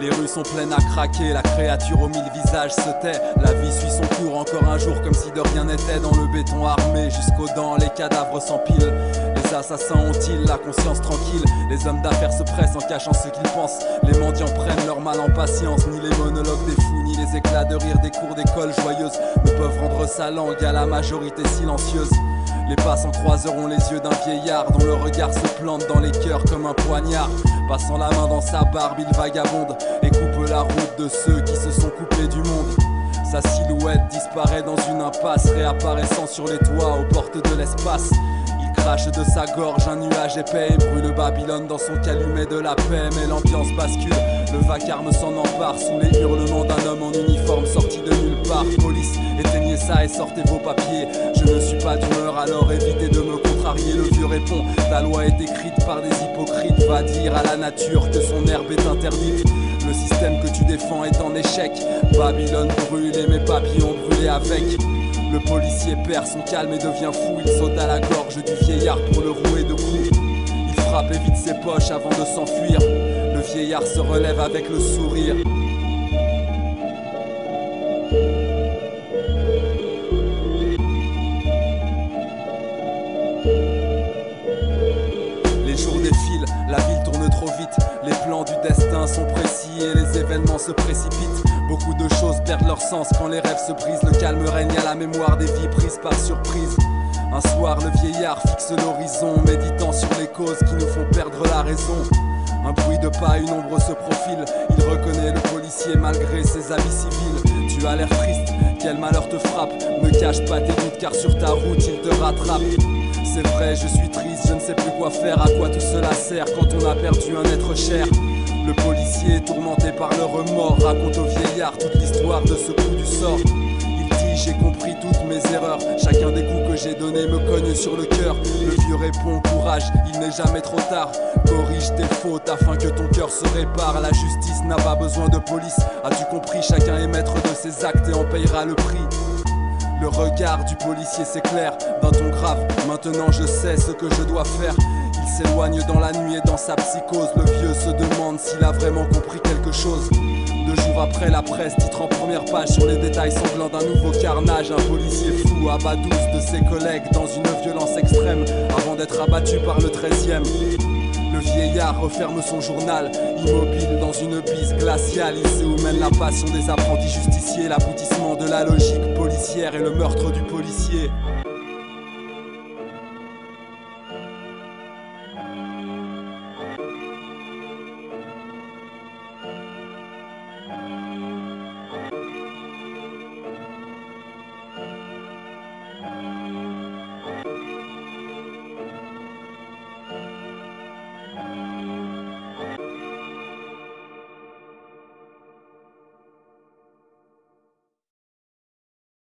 Les rues sont pleines à craquer, la créature aux mille visages se tait. La vie suit son cours encore un jour comme si de rien n'était. Dans le béton armé jusqu'aux dents, les cadavres s'empilent. Les assassins ont-ils la conscience tranquille? Les hommes d'affaires se pressent en cachant ce qu'ils pensent. Les mendiants prennent leur mal en patience. Ni les monologues des fous, ni les éclats de rire des cours d'école joyeuses ne peuvent rendre sa langue à la majorité silencieuse. Les passants croiseront les yeux d'un vieillard dont le regard se plante dans les cœurs comme un poignard. Passant la main dans sa barbe, il vagabonde et coupe la route de ceux qui se sont coupés du monde. Sa silhouette disparaît dans une impasse, réapparaissant sur les toits aux portes de l'espace. Il crache de sa gorge un nuage épais et brûle Babylone dans son calumet de la paix. Mais l'ambiance bascule, le vacarme s'en empare sous les hurlements d'un homme en uniforme sorti de nulle part. Police, éteignez ça et sortez vos papiers. Je ne suis pas d'humeur, alors évitez de me contrarier. Le vieux répond, ta loi est écrite par des hypocrites. Va dire à la nature que son herbe est interdite. Le système que tu défends est en échec. Babylone brûle et mes papillons brûlés avec. Le policier perd son calme et devient fou. Il saute à la gorge du vieillard pour le rouer de coups. Il frappe et vide ses poches avant de s'enfuir. Le vieillard se relève avec le sourire. Les jours défilent, la ville tourne trop vite. Les plans du destin sont précis et les événements se précipitent. Beaucoup de choses perdent leur sens quand les rêves se brisent. Le calme règne à la mémoire des vies prises par surprise. Un soir, le vieillard fixe l'horizon, méditant sur les causes qui nous font perdre la raison. Un bruit de pas, une ombre se profile. Il reconnaît le policier malgré ses habits civils. Tu as l'air triste, quel malheur te frappe? Ne cache pas tes doutes car sur ta route il te rattrape. C'est vrai, je suis triste, je ne sais plus quoi faire. À quoi tout cela sert quand on a perdu un être cher? Le policier, tourmenté par le remords, raconte au vieillard toute l'histoire de ce coup du sort. Il dit, j'ai compris toutes mes erreurs. Chacun des coups que j'ai donnés me cogne sur le cœur. Le vieux répond, courage, il n'est jamais trop tard. Corrige tes fautes afin que ton cœur se répare. La justice n'a pas besoin de police. As-tu compris? Chacun est maître de ses actes et en payera le prix. Le regard du policier s'éclaire d'un ton grave. Maintenant je sais ce que je dois faire. Il s'éloigne dans la nuit et dans sa psychose. Le vieux se demande s'il a vraiment compris quelque chose. 2 jours après, la presse titre en première page sur les détails sanglants d'un nouveau carnage. Un policier fou abat 12 de ses collègues dans une violence extrême avant d'être abattu par le 13e. Le vieillard referme son journal, immobile dans une bise glaciale. Il sait où mène la passion des apprentis justiciers, l'aboutissement de la logique policière et le meurtre du policier.